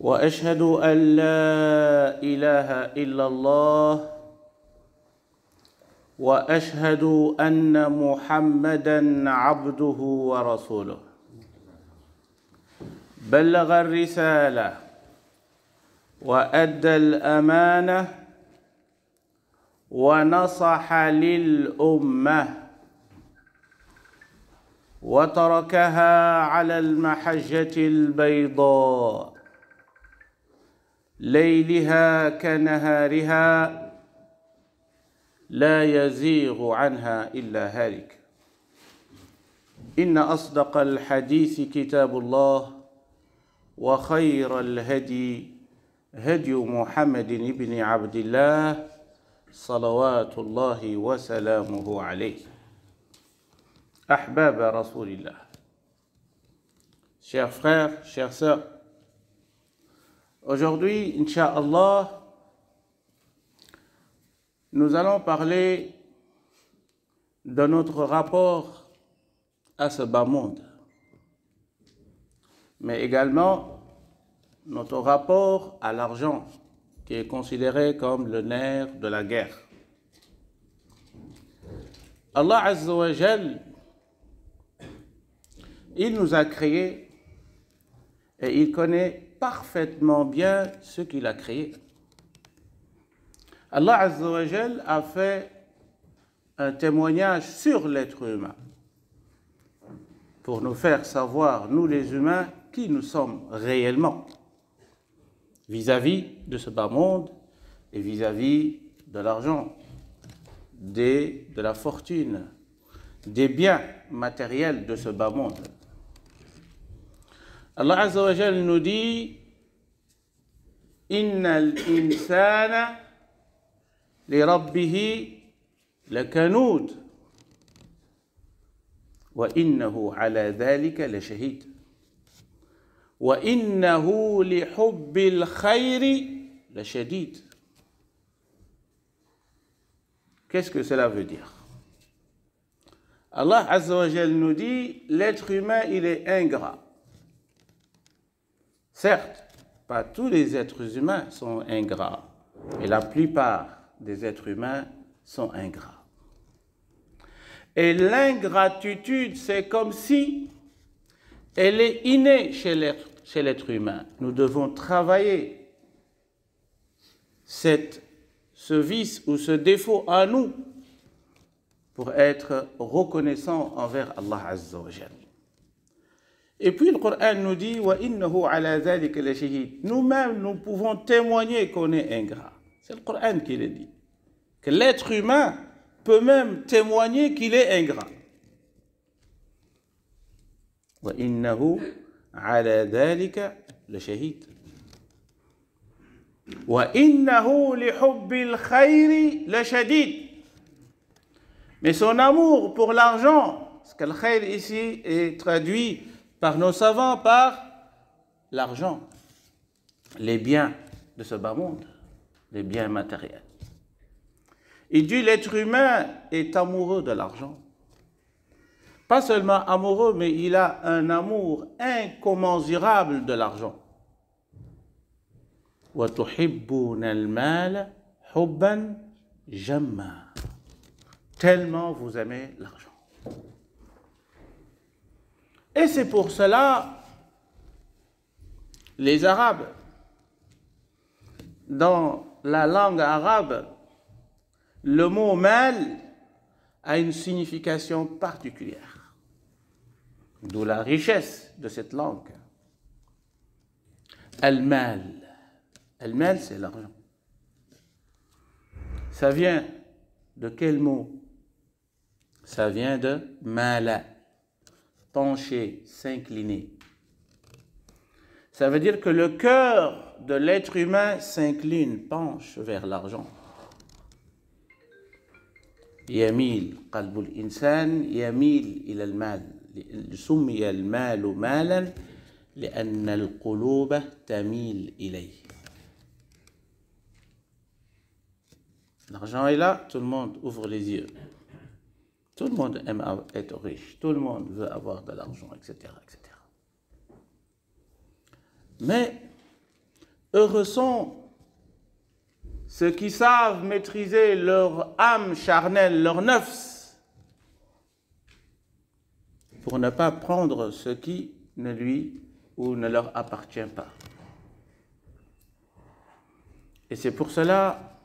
واشهد ان لا اله الا الله واشهد ان محمدا عبده ورسوله بلغ الرساله وادى الامانه ونصح للامه وتركها على المحجه البيضاء ليلها كنهارها لا يزيغ عنها إلا هالك. إن أصدق الحديث كتاب الله وخير الهدي هدي محمد بن عبد الله صلوات الله وسلامه عليه. أحباب رسول الله. Chers frères, chères sœurs, aujourd'hui, Inch'Allah, nous allons parler de notre rapport à ce bas monde, mais également notre rapport à l'argent, qui est considéré comme le nerf de la guerre. Allah Azza wa Jal, il nous a créés et il connaît parfaitement bien ce qu'il a créé. Allah Azza wa Jal a fait un témoignage sur l'être humain pour nous faire savoir, nous les humains, qui nous sommes réellement vis-à-vis de ce bas monde et vis-à-vis de l'argent, de la fortune, des biens matériels de ce bas monde. Allah Azza wa Jal nous dit « Innal insana لربه لكنود وإنه على ذلك لشهيد وإنه لحب الخير لشديد. » Qu'est-ce que cela veut dire? Allah Azza wa Jal nous dit l'être humain il est ingrat. Certes, pas tous les êtres humains sont ingrats, mais la plupart des êtres humains sont ingrats. Et l'ingratitude, c'est comme si elle est innée chez l'être humain. Nous devons travailler ce vice ou ce défaut en nous pour être reconnaissant envers Allah Azza wa Jal. Et puis le Coran nous dit wa innahu ala dhalika la shahid. Nous-mêmes, nous pouvons témoigner qu'on est ingrat. C'est le Coran qui le dit. Que l'être humain peut même témoigner qu'il est ingrat. وَإِنَّهُ عَلَى ذَلِكَ لَشَهِيدٌ وَإِنَّهُ لِحُبِّ الْخَيْرِ لَشَدِيدٌ. Mais son amour pour l'argent, parce que le khayr ici est traduit par nos savants par l'argent, les biens de ce bas monde, les biens matériels. Il dit l'être humain est amoureux de l'argent. Pas seulement amoureux, mais il a un amour incommensurable de l'argent. وَتُحِبُّونَ الْمَالَ حُبًّا جَمًّا. Tellement vous aimez l'argent. Et c'est pour cela, les Arabes, dans la langue arabe, le mot mal a une signification particulière, d'où la richesse de cette langue. Al-mal, c'est l'argent. Ça vient de quel mot? Ça vient de mala, pencher, s'incliner. Ça veut dire que le cœur de l'être humain s'incline, penche vers l'argent. يميل قلب الإنسان يميل إلى المال. سمي المال مالا لأن القلوب تميل إليه. L'argent est là, tout le monde ouvre les yeux. Tout le monde aime être riche, tout le monde veut avoir de l'argent, etc., etc. Mais Heureux sont ceux qui savent maîtriser leur âme charnelle, leur nafs, pour ne pas prendre ce qui ne lui ou ne leur appartient pas. Et c'est pour cela,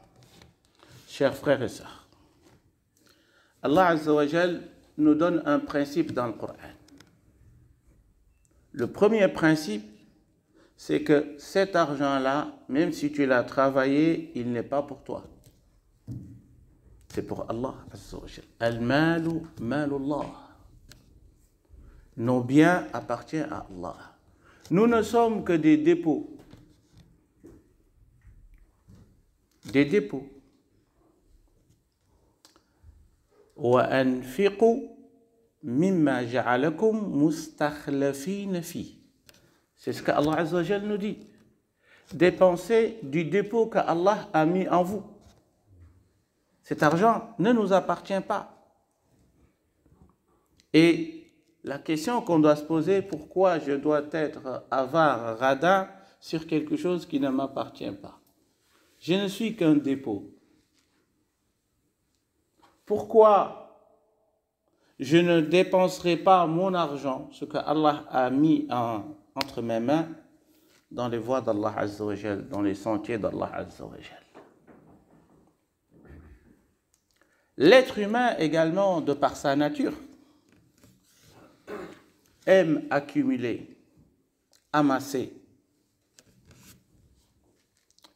chers frères et sœurs, Allah Azza wa Jal nous donne un principe dans le Coran. Le premier principe, c'est que cet argent-là, même si tu l'as travaillé, il n'est pas pour toi. C'est pour Allah Azza wa Jal. Al-malu malullah. Nos biens appartiennent à Allah. Nous ne sommes que des dépôts. Des dépôts. وَأَنْفِقُوا مِمَّا جَعَلَكُمْ مُسْتَخْلَفِينَ فِيهِ. C'est ce qu'Allah Azza wa Jal nous dit. Dépensez du dépôt qu'Allah a mis en vous. Cet argent ne nous appartient pas. Et la question qu'on doit se poser, pourquoi je dois être avare, radin sur quelque chose qui ne m'appartient pas? Je ne suis qu'un dépôt. Pourquoi je ne dépenserai pas mon argent, ce que Allah a mis entre mes mains, dans les voies d'Allah Azza wa Jal, dans les sentiers d'Allah Azza wa Jal? L'être humain également, de par sa nature, aime accumuler, amasser.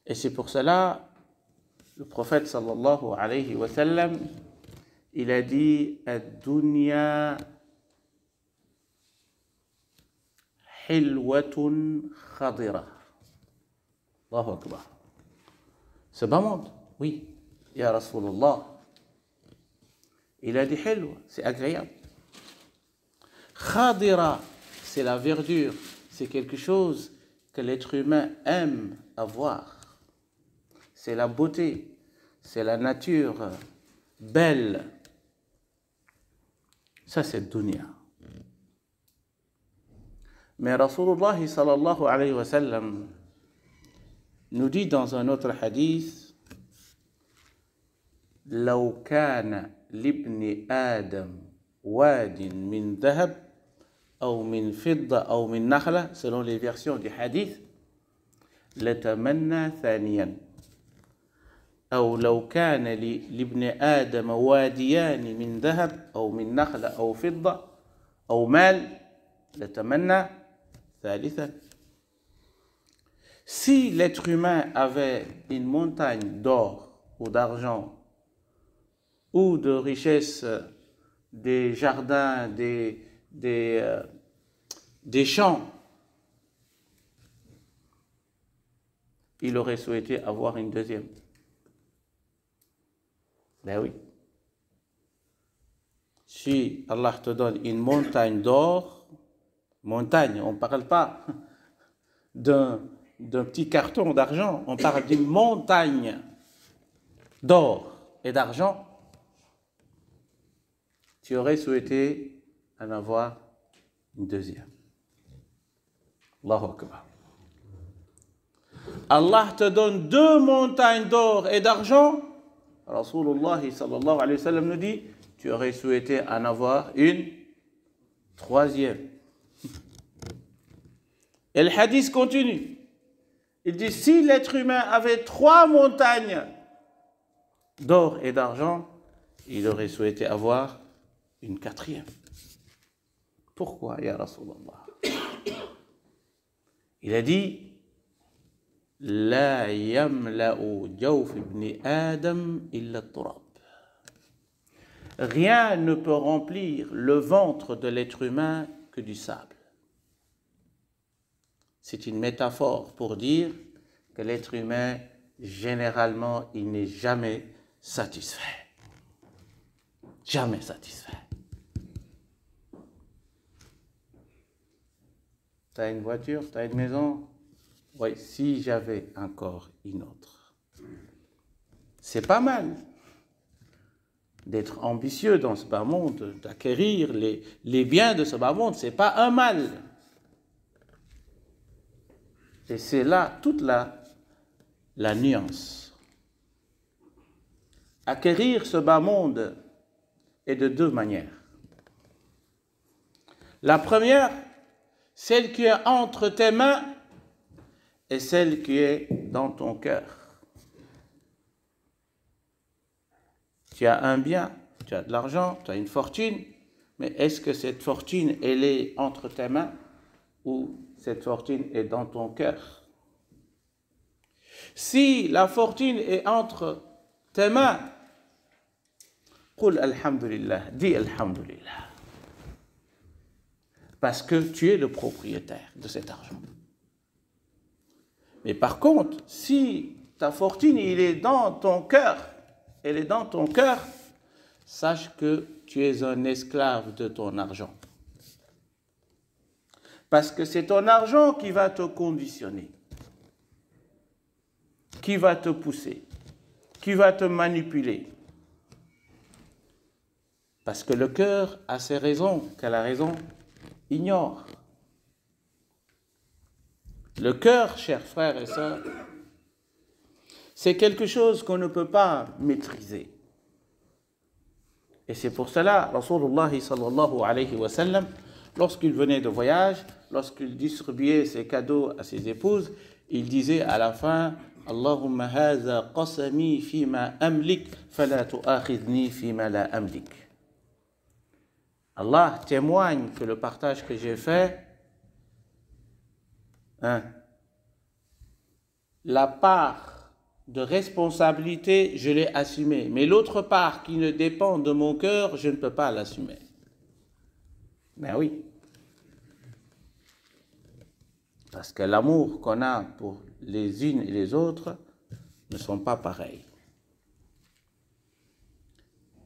Et c'est pour cela, le prophète sallallahu alayhi wa sallam, il a dit « Ad-dunya hilwatun khadira ». Allahu Akbar. Ce bas monde, oui, ya Rasulallah. Il a dit « hilwa », c'est agréable. Khadira, c'est la verdure, c'est quelque chose que l'être humain aime avoir. C'est la beauté, c'est la nature belle. Ça, c'est dunya. Mais Rasulullah sallallahu alayhi wa sallam nous dit dans un autre hadith, لو كان لابن آدم واد من ذهب أو من فضة أو من نخلة, selon les versions du hadith, لتمنى ثانيا. أو لو كان لابن آدم واديان من ذهب أو من نخلة أو فضة أو مال لتمنى ثالثا. Si l'être humain avait une montagne d'or ou d'argent ou de richesses, des jardins, des champs, il aurait souhaité avoir une deuxième. Ben oui. Si Allah te donne une montagne d'or, montagne, on ne parle pas d'un petit carton d'argent, on parle d'une montagne d'or et d'argent, tu aurais souhaité en avoir une deuxième. Allahu Akbar. Allah te donne 2 montagnes d'or et d'argent, Rasulullah sallallahu alayhi wa sallam nous dit, tu aurais souhaité en avoir une troisième. Et le hadith continue. Il dit, si l'être humain avait 3 montagnes d'or et d'argent, il aurait souhaité avoir une 4e. Pourquoi, ya Rasulallah? Il a dit, لا يملأ جوف ابن آدم إلا التراب. Rien ne peut remplir le ventre de l'être humain que du sable. C'est une métaphore pour dire que l'être humain, généralement, il n'est jamais satisfait. Jamais satisfait. Tu as une voiture, tu as une maison. Oui, si j'avais encore une autre. C'est pas mal d'être ambitieux dans ce bas monde, d'acquérir les biens de ce bas monde, c'est pas un mal. Et c'est là toute la la nuance. Acquérir ce bas monde est de deux manières. La première, celle qui est entre tes mains et celle qui est dans ton cœur. Tu as un bien, tu as de l'argent, tu as une fortune, mais est-ce que cette fortune, elle est entre tes mains ou cette fortune est dans ton cœur? Si la fortune est entre tes mains, qul alhamdulillah, dis alhamdulillah. Parce que tu es le propriétaire de cet argent. Mais par contre, si ta fortune, elle est dans ton cœur, sache que tu es un esclave de ton argent. Parce que c'est ton argent qui va te conditionner, qui va te pousser, qui va te manipuler. Parce que le cœur a ses raisons, que la raison ignore. Le cœur, chers frères et sœurs, c'est quelque chose qu'on ne peut pas maîtriser. Et c'est pour cela, Rasulullah sallallahu alayhi wa sallam, lorsqu'il venait de voyage, lorsqu'il distribuait ses cadeaux à ses épouses, il disait à la fin, Allahumma haza qasami fima amlik, fala tu'akhidni fima la amlik. Allah témoigne que le partage que j'ai fait, la part de responsabilité, je l'ai assumée. Mais l'autre part qui ne dépend de mon cœur, je ne peux pas l'assumer. Ben oui. Parce que l'amour qu'on a pour les unes et les autres ne sont pas pareils.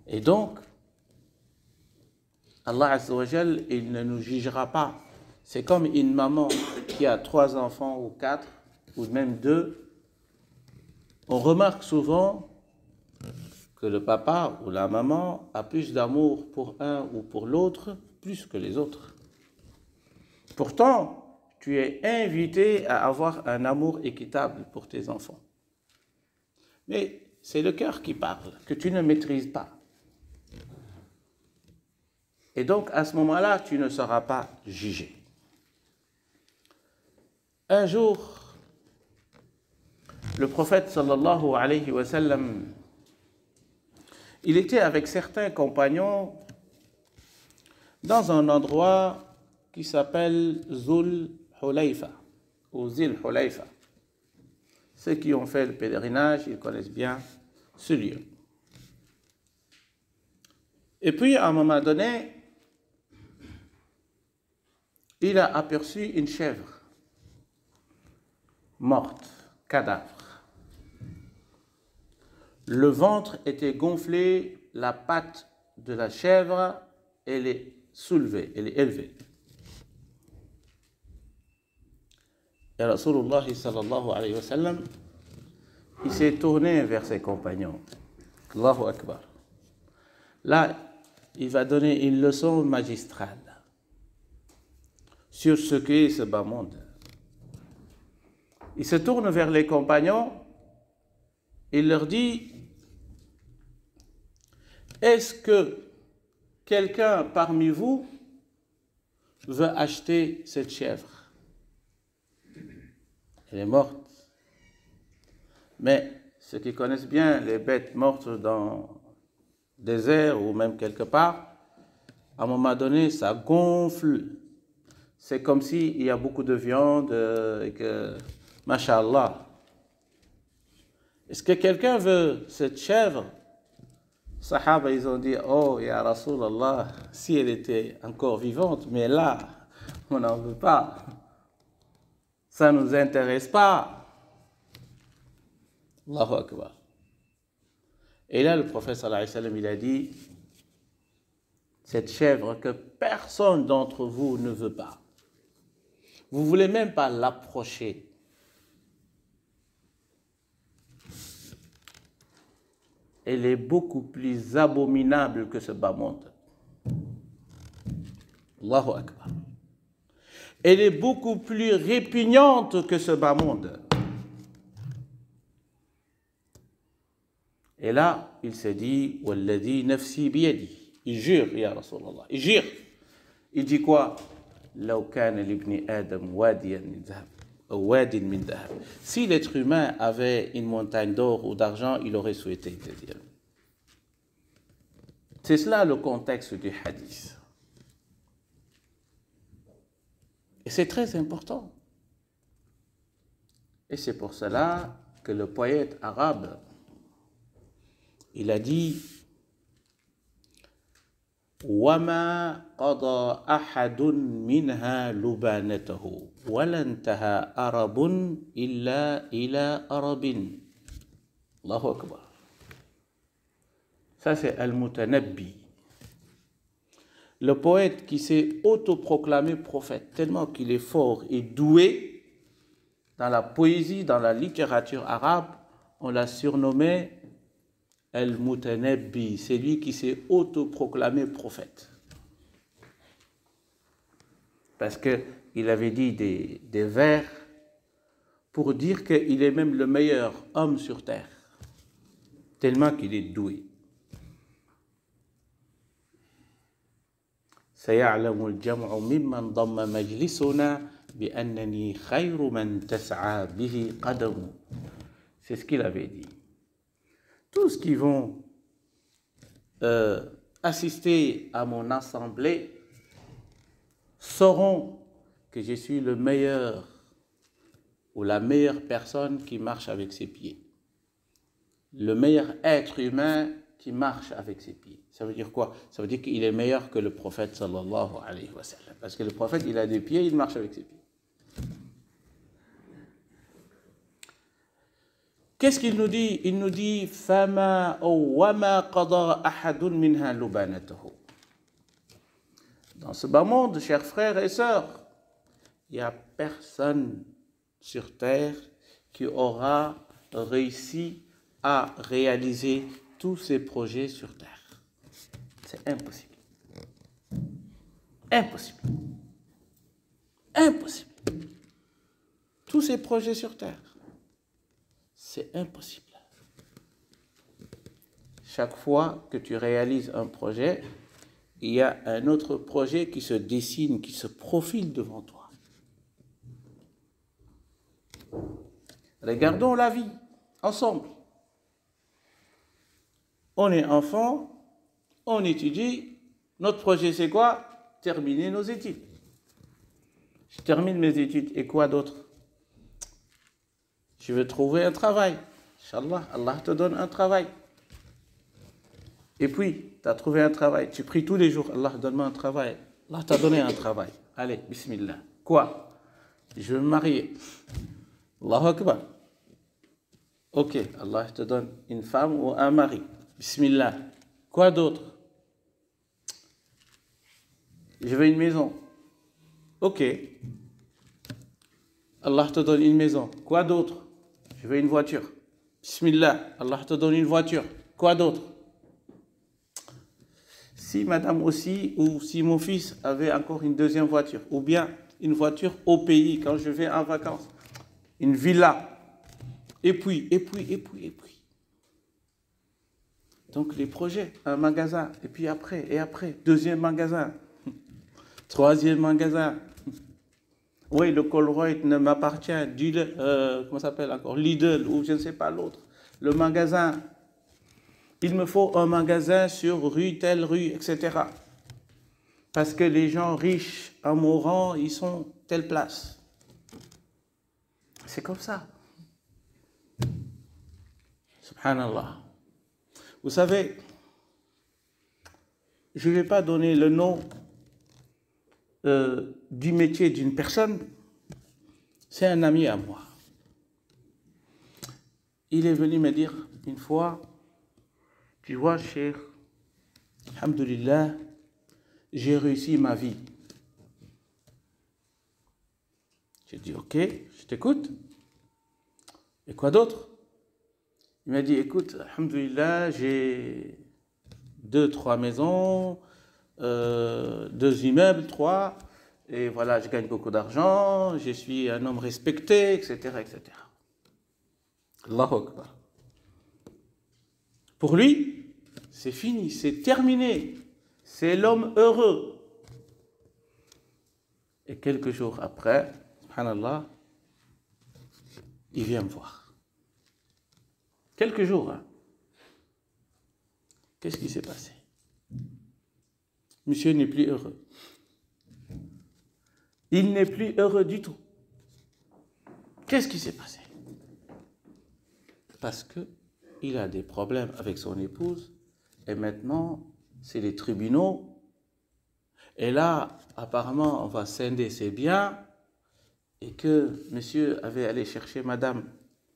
Et donc, Allah Azza wa Jal, il ne nous jugera pas. C'est comme une maman qui a 3 enfants ou 4 ou même 2. On remarque souvent que le papa ou la maman a plus d'amour pour un ou pour l'autre, plus que les autres. Pourtant, tu es invité à avoir un amour équitable pour tes enfants. Mais c'est le cœur qui parle, que tu ne maîtrises pas. Et donc, à ce moment-là, tu ne seras pas jugé. Un jour, le prophète sallallahu alayhi wa sallam, il était avec certains compagnons dans un endroit qui s'appelle Zul Hulayfa ou Zil Hulayfa. Ceux qui ont fait le pèlerinage, ils connaissent bien ce lieu. Et puis, à un moment donné, il a aperçu une chèvre morte, cadavre. Le ventre était gonflé, la patte de la chèvre, elle est soulevée, elle est élevée. Et Rasulullah sallallahu alayhi wa sallam, il s'est tourné vers ses compagnons. Allahu Akbar. Là, il va donner une leçon magistrale sur ce qu'est ce bas monde. Il se tourne vers les compagnons, il leur dit, est-ce que quelqu'un parmi vous veut acheter cette chèvre? Elle est morte. Mais ceux qui connaissent bien les bêtes mortes dans le désert ou même quelque part, à un moment donné, ça gonfle. C'est comme s'il y a beaucoup de viande et que, masha'Allah. Est-ce que quelqu'un veut cette chèvre? Sahaba, ils ont dit, oh, ya Rasulallah, si elle était encore vivante, mais là, on n'en veut pas. Ça ne nous intéresse pas. Allahu Akbar. Et là, le prophète sallallahu alayhi wa sallam, il a dit, cette chèvre que personne d'entre vous ne veut pas. Vous ne voulez même pas l'approcher. Elle est beaucoup plus abominable que ce bas monde. Allahu Akbar. Elle est beaucoup plus répugnante que ce bas monde. Et là, il s'est dit, Walladhi nafsi biyadi. Il jure, ya Rasulallah. Il jure. Il dit quoi? Law kana libni Adam wadiyan min dhahab, ou wadin min dhahab. Si l'être humain avait une montagne d'or ou d'argent, il aurait souhaité. C'est cela le contexte du hadith. Et c'est très important. Et c'est pour cela que le poète arabe, il a dit وَمَا قَضَى أَحَدٌ مِّنْهَا لُبَانَتَهُ وَلَا انْتَهَى أَرَبٌ إِلَّا إِلَى أَرَبٍ. Allahu Akbar. Ça c'est Al-Mutanabbi. Le poète qui s'est autoproclamé prophète, tellement qu'il est fort et doué dans la poésie, dans la littérature arabe, on l'a surnommé Al-Mutanabbi, c'est lui qui s'est autoproclamé prophète. Parce qu'il avait dit des vers pour dire qu'il est même le meilleur homme sur terre, tellement qu'il est doué. سيعلم الجمع ممن ضم مجلسنا بأنني خير من تسعى به قدم. C'est ce qu'il avait dit. Tous qui vont assister à mon assemblée sauront que je suis le meilleur ou la meilleure personne qui marche avec ses pieds. Le meilleur être humain qui marche avec ses pieds. Ça veut dire quoi? Ça veut dire qu'il est meilleur que le prophète sallallahu alayhi wa sallam. Parce que le prophète, il a des pieds, il marche avec ses pieds. Qu'est-ce qu'il nous dit? Il nous dit Fama ou wama qada ahadun minha lubanatahu. Dans ce bas monde, chers frères et sœurs, il n'y a personne sur terre qui aura réussi à réaliser tous ses projets sur terre. C'est impossible. Impossible. Impossible. Tous ces projets sur terre. C'est impossible. Chaque fois que tu réalises un projet, il y a un autre projet qui se dessine, qui se profile devant toi. Regardons la vie ensemble. On est enfant, on étudie. Notre projet, c'est quoi? Terminer nos études. Je termine mes études. Et quoi d'autre? Je veux trouver un travail. Inch'Allah, Allah te donne un travail. Et puis, tu as trouvé un travail. Tu pries tous les jours. Allah, donne-moi un travail. Allah t'a donné un travail. Allez, bismillah. Quoi? Je veux me marier. Allahu Akbar. Ok, Allah te donne une femme ou un mari. Bismillah. Quoi d'autre? Je veux une maison. Ok. Allah te donne une maison. Quoi d'autre? Je veux une voiture. Bismillah. Allah te donne une voiture. Quoi d'autre? Si madame aussi, ou si mon fils avait encore une deuxième voiture, ou bien une voiture au pays, quand je vais en vacances, une villa, et puis. Donc les projets, un magasin, et puis après, deuxième magasin, troisième magasin. Oui, le Colruyt ne m'appartient, comment ça s'appelle encore, Lidl, ou je ne sais pas l'autre. Le magasin, il me faut un magasin sur telle rue, etc. Parce que les gens riches, en mourant, ils sont telle place. C'est comme ça. Subhanallah. Vous savez, je ne vais pas donner le nom du métier d'une personne. C'est un ami à moi. Il est venu me dire une fois, tu vois, Cheikh, alhamdulillah, j'ai réussi ma vie. J'ai dit, ok, je t'écoute. Et quoi d'autre? Il m'a dit, écoute, alhamdulillah, j'ai 2-3 maisons, 2 immeubles, 3, et voilà, je gagne beaucoup d'argent, je suis un homme respecté, etc., etc. Allahu Akbar. Pour lui, c'est fini, c'est terminé. C'est l'homme heureux. Et quelques jours après, subhanallah, il vient me voir. Quelques jours, hein. Qu'est-ce qui s'est passé? Monsieur n'est plus heureux. Il n'est plus heureux du tout. Qu'est-ce qui s'est passé? Parce qu'il a des problèmes avec son épouse et maintenant, c'est les tribunaux. Et là, apparemment, on va scinder ses biens et que monsieur avait allé chercher madame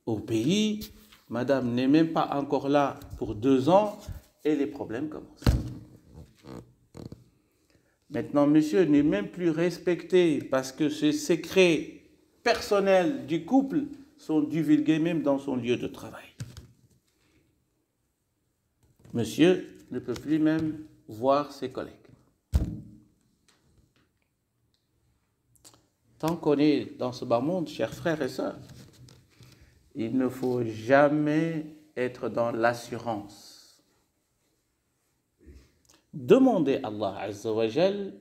au pays. Madame n'est même pas encore là pour 2 ans et les problèmes commencent. Maintenant, monsieur n'est même plus respecté parce que ses secrets personnels du couple sont divulgués même dans son lieu de travail. Monsieur ne peut plus même voir ses collègues. Tant qu'on est dans ce bas monde, chers frères et sœurs, il ne faut jamais être dans l'assurance. Demandez à Allah Azza wa Jal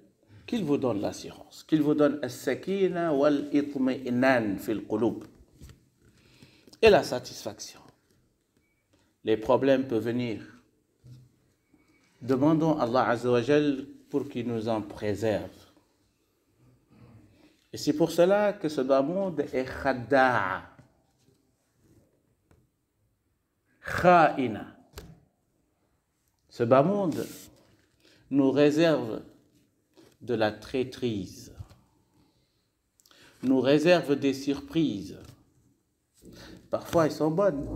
qu'il vous donne l'assurance, qu'il vous donne as-sakina wal-itmi'nan fil qulub et la satisfaction. Les problèmes peuvent venir. Demandons à Allah Azza wa Jal pour qu'il nous en préserve. Et c'est pour cela que ce bas monde est khadda'a, kha'ina. Ce bas monde nous réserve de la traîtrise, nous réserve des surprises. Parfois elles sont bonnes,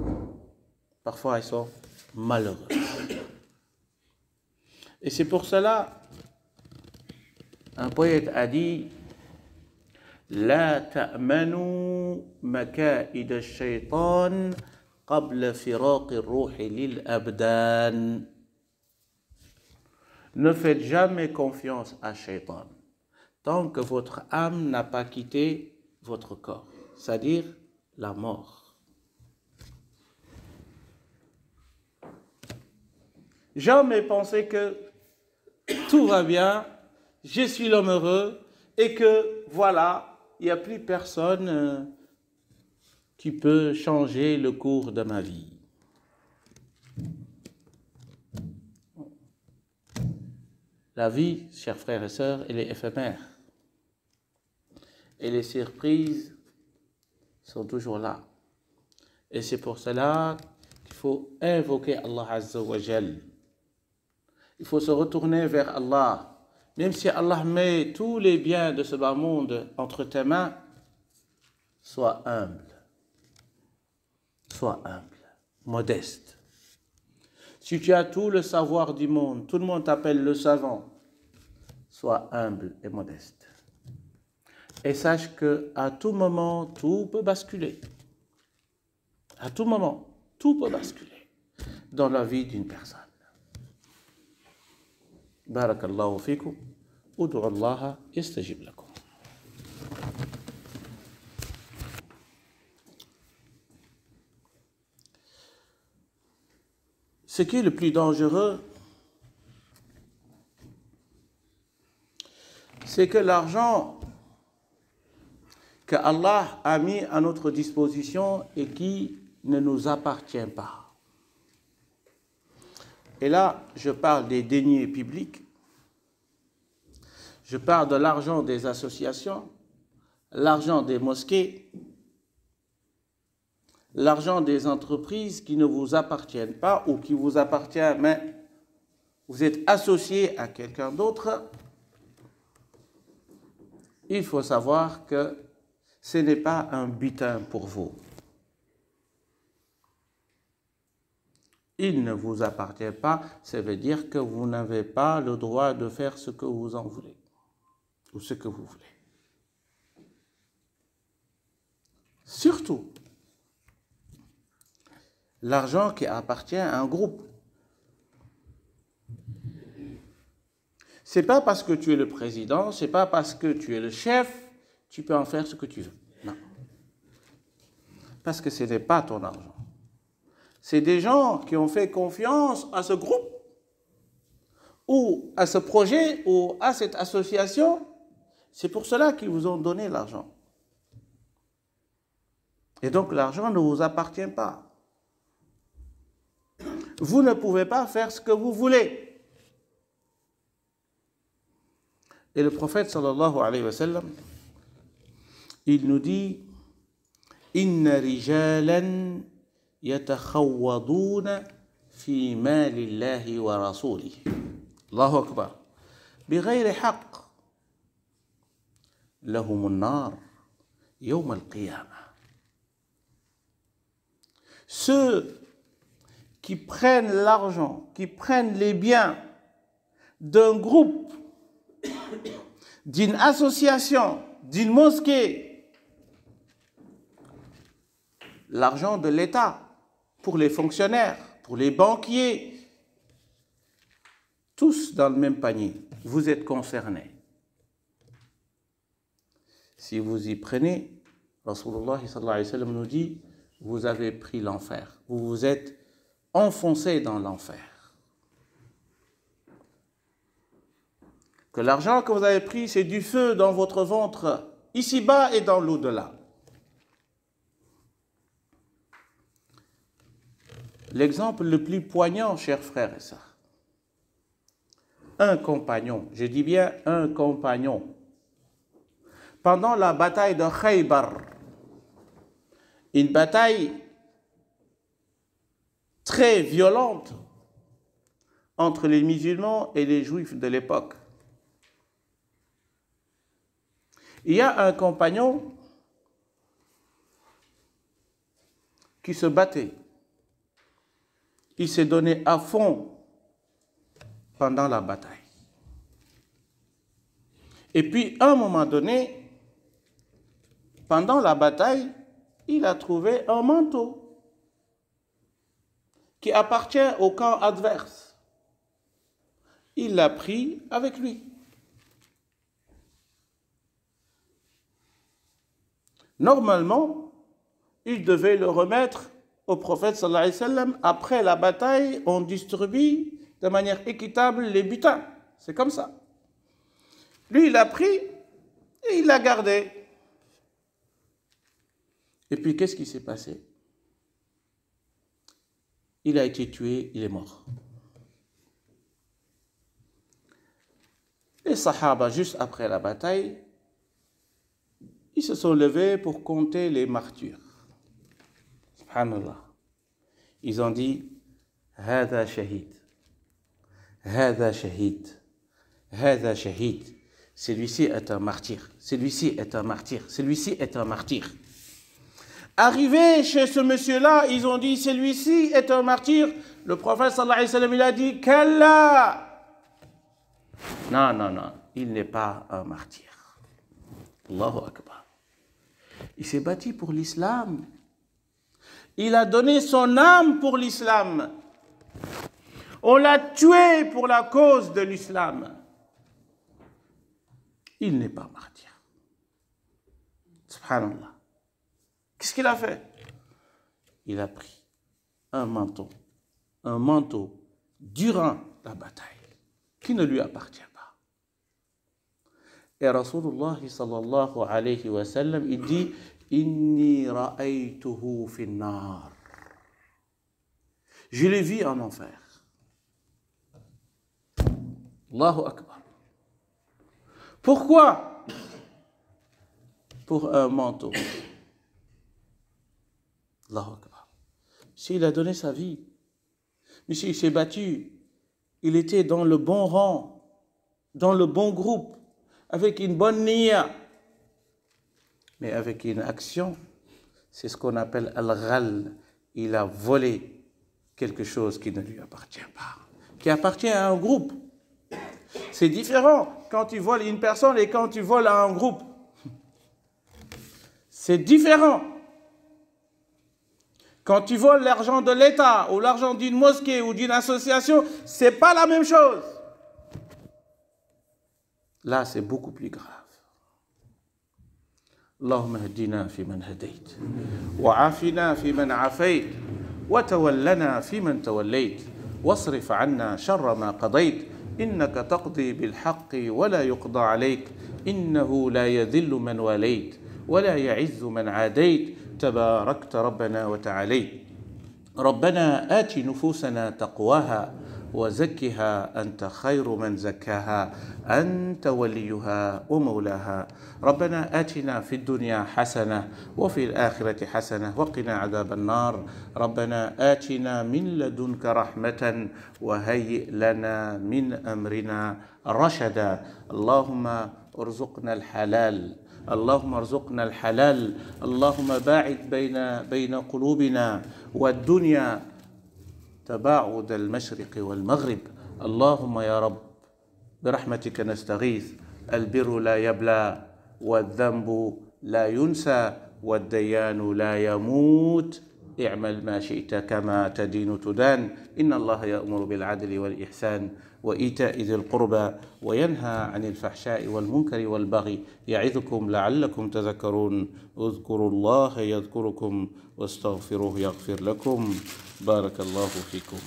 parfois elles sont malheureuses. Et c'est pour cela, un poète a dit: لا تأمنوا مكائد الشيطان قبل فراق الروح للأبدان. Ne faites jamais confiance à Shaitan tant que votre âme n'a pas quitté votre corps, c'est-à-dire la mort. Jamais penser que tout va bien, je suis l'homme heureux et que voilà, il n'y a plus personne qui peut changer le cours de ma vie. La vie, chers frères et sœurs, elle est éphémère. Et les surprises sont toujours là. Et c'est pour cela qu'il faut invoquer Allah Azza wa Jal. Il faut se retourner vers Allah. Même si Allah met tous les biens de ce bas monde entre tes mains, sois humble. Sois humble, modeste. Si tu as tout le savoir du monde, tout le monde t'appelle le savant, sois humble et modeste. Et sache qu'à tout moment, tout peut basculer. À tout moment, tout peut basculer dans la vie d'une personne. Barakallahu fikum, ud'u Allah yastajib lakum. Ce qui est le plus dangereux, c'est que l'argent que Allah a mis à notre disposition et qui ne nous appartient pas. Et là, je parle des deniers publics, je parle de l'argent des associations, l'argent des mosquées, l'argent des entreprises qui ne vous appartiennent pas ou qui vous appartiennent, mais vous êtes associé à quelqu'un d'autre. Il faut savoir que ce n'est pas un butin pour vous. Il ne vous appartient pas, ça veut dire que vous n'avez pas le droit de faire ce que vous en voulez ou ce que vous voulez. Surtout, l'argent qui appartient à un groupe. C'est pas parce que tu es le président, c'est pas parce que tu es le chef, tu peux en faire ce que tu veux. Non. Parce que ce n'est pas ton argent. C'est des gens qui ont fait confiance à ce groupe, ou à ce projet, ou à cette association. C'est pour cela qu'ils vous ont donné l'argent. Et donc l'argent ne vous appartient pas. Vous ne pouvez pas faire ce que vous voulez. Et le prophète sallallahu alayhi wa sallam, il nous dit « Inna rijalan yatakhawwaduna fi malillahi wa rasulihi » Allahu akbar. « Bighayri haqq lahumun nar yawm al-qiyamah » Ceux qui prennent l'argent, qui prennent les biens d'un groupe, d'une association, d'une mosquée, l'argent de l'État, pour les fonctionnaires, pour les banquiers, tous dans le même panier, vous êtes concernés. Si vous y prenez, Rasulullah sallallahu alayhi wa sallam nous dit, vous avez pris l'enfer, vous vous êtes enfoncés dans l'enfer. Que l'argent que vous avez pris, c'est du feu dans votre ventre, ici-bas et dans l'au-delà. L'exemple le plus poignant, chers frères et sœurs, un compagnon, je dis bien un compagnon, pendant la bataille de Khaybar, une bataille très violente entre les musulmans et les juifs de l'époque. Il y a un compagnon qui se battait. Il s'est donné à fond pendant la bataille. Et puis, à un moment donné, pendant la bataille, il a trouvé un manteau qui appartient au camp adverse. Il l'a pris avec lui. Normalement, il devait le remettre au prophète sallallahu alayhi wa sallam. Après la bataille, on distribue de manière équitable les butins. C'est comme ça. Lui, il l'a pris et il l'a gardé. Et puis, qu'est-ce qui s'est passé? Il a été tué, il est mort. Les Sahaba, juste après la bataille, ils se sont levés pour compter les martyrs. Subhanallah. Ils ont dit, Hada shahid, Hada shahid, Hada shahid. Celui-ci est un martyr, celui-ci est un martyr, celui-ci est un martyr. Arrivé chez ce monsieur-là, ils ont dit, celui-ci est un martyr. Le prophète sallallahu alayhi wa sallam, il a dit, Kalla. Non, non, non, il n'est pas un martyr. Allahu Akbar. Il s'est battu pour l'islam. Il a donné son âme pour l'islam. On l'a tué pour la cause de l'islam. Il n'est pas martyr. Subhanallah. Qu'est-ce qu'il a fait? Il a pris un manteau durant la bataille, qui ne lui appartient pas. Et Rasulullah sallallahu alayhi wa sallam, il dit, Inni ra'aytuhu finnar. Je l'ai vu en enfer. Allahu Akbar. Pourquoi? Pour un manteau. Allahu Akbar. S'il a donné sa vie, mais s'il s'est battu, il était dans le bon rang, dans le bon groupe, avec une bonne niya, mais avec une action, c'est ce qu'on appelle al-ghal. Il a volé quelque chose qui ne lui appartient pas, qui appartient à un groupe. C'est différent quand tu voles une personne et quand tu voles à un groupe. C'est différent. Quand tu voles l'argent de l'État ou l'argent d'une mosquée ou d'une association, c'est pas la même chose. Là, c'est beaucoup plus grave. Allahumma hadina fi man hadayt, wa afina fi man afayt, وتولنا فيمن توليت، واصرف عنا شر ما قضيت، إنك تقضي بالحق ولا يقضى عليك، إنه لا يذل من واليت ولا يعز من عاديت، تباركت ربنا وتعاليت. ربنا آت نفوسنا تقواها وزكها أنت خير من زكاها، أنت وليها ومولاها. ربنا آتنا في الدنيا حسنة وفي الآخرة حسنة وقنا عذاب النار. ربنا آتنا من لدنك رحمة وهيئ لنا من أمرنا رشدا. اللهم ارزقنا الحلال، اللهم ارزقنا الحلال، اللهم باعد بين قلوبنا والدنيا تباعد المشرق والمغرب. اللهم يا رب برحمتك نستغيث. البر لا يبلى والذنب لا ينسى والديان لا يموت. اعمل ما شئت كما تدين تدان. إن الله يأمر بالعدل والإحسان وإيتاء ذي القربى وينهى عن الفحشاء والمنكر والبغي يعظكم لعلكم تذكرون. اذكروا الله يذكركم واستغفروه يغفر لكم. بارك الله فيكم.